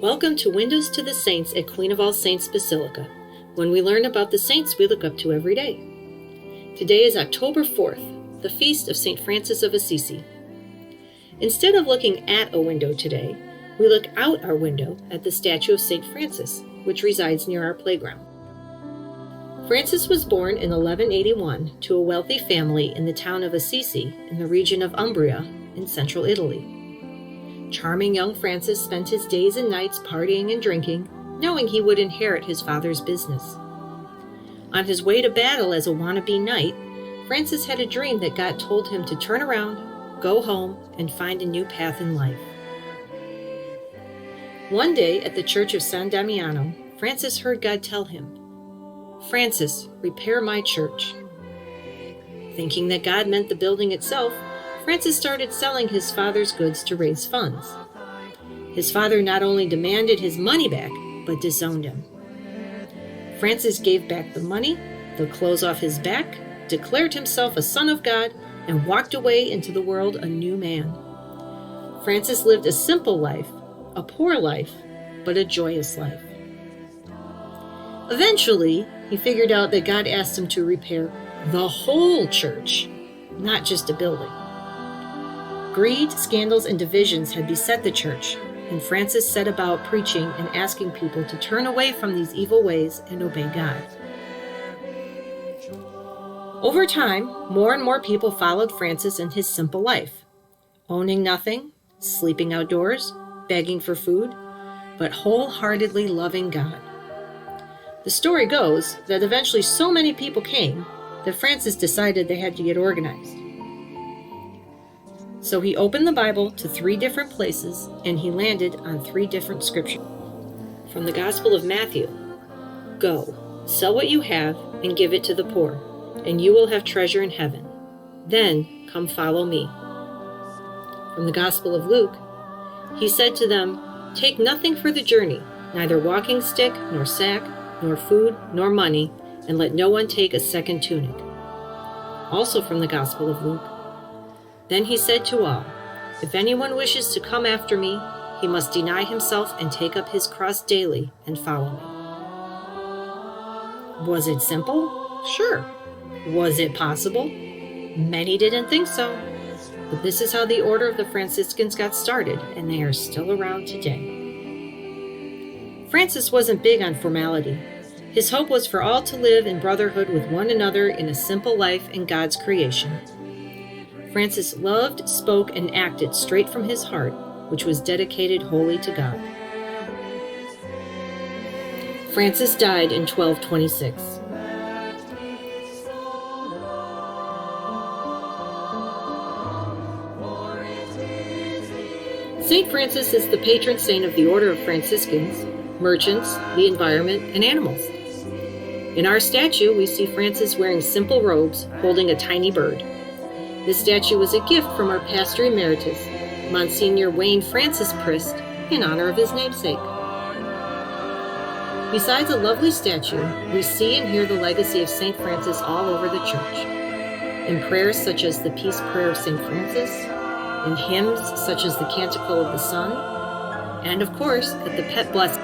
Welcome to Windows to the Saints at Queen of All Saints Basilica, when we learn about the saints we look up to every day. Today is October 4th, the feast of St. Francis of Assisi. Instead of looking at a window today, we look out our window at the statue of St. Francis, which resides near our playground. Francis was born in 1181 to a wealthy family in the town of Assisi in the region of Umbria in central Italy. Charming young Francis spent his days and nights partying and drinking, knowing he would inherit his father's business. On his way to battle as a wannabe knight, Francis had a dream that God told him to turn around, go home, and find a new path in life. One day at the church of San Damiano, Francis heard God tell him, "Francis, repair my church." Thinking that God meant the building itself, Francis started selling his father's goods to raise funds. His father not only demanded his money back, but disowned him. Francis gave back the money, the clothes off his back, declared himself a son of God, and walked away into the world a new man. Francis lived a simple life, a poor life, but a joyous life. Eventually, he figured out that God asked him to repair the whole church, not just a building. Greed, scandals, and divisions had beset the church, and Francis set about preaching and asking people to turn away from these evil ways and obey God. Over time, more and more people followed Francis in his simple life, owning nothing, sleeping outdoors, begging for food, but wholeheartedly loving God. The story goes that eventually so many people came that Francis decided they had to get organized. So he opened the Bible to 3 different places, and he landed on 3 different scriptures. From the Gospel of Matthew, "Go, sell what you have and give it to the poor, and you will have treasure in heaven. Then come follow me." From the Gospel of Luke, he said to them, "Take nothing for the journey, neither walking stick, nor sack, nor food, nor money, and let no one take a second tunic." Also from the Gospel of Luke, "Then he said to all, if anyone wishes to come after me, he must deny himself and take up his cross daily and follow me." Was it simple? Sure. Was it possible? Many didn't think so. But this is how the Order of the Franciscans got started, and they are still around today. Francis wasn't big on formality. His hope was for all to live in brotherhood with one another in a simple life in God's creation. Francis loved, spoke, and acted straight from his heart, which was dedicated wholly to God. Francis died in 1226. St. Francis is the patron saint of the Order of Franciscans, merchants, the environment, and animals. In our statue, we see Francis wearing simple robes, holding a tiny bird. This statue was a gift from our pastor emeritus, Monsignor Wayne Francis Prist, in honor of his namesake. Besides a lovely statue, we see and hear the legacy of St. Francis all over the church. In prayers such as the Peace Prayer of St. Francis, in hymns such as the Canticle of the Sun, and of course, at the Pet Blessing.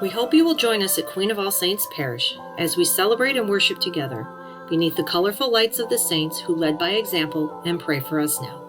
We hope you will join us at Queen of All Saints Parish as we celebrate and worship together beneath the colorful lights of the saints who led by example and pray for us now.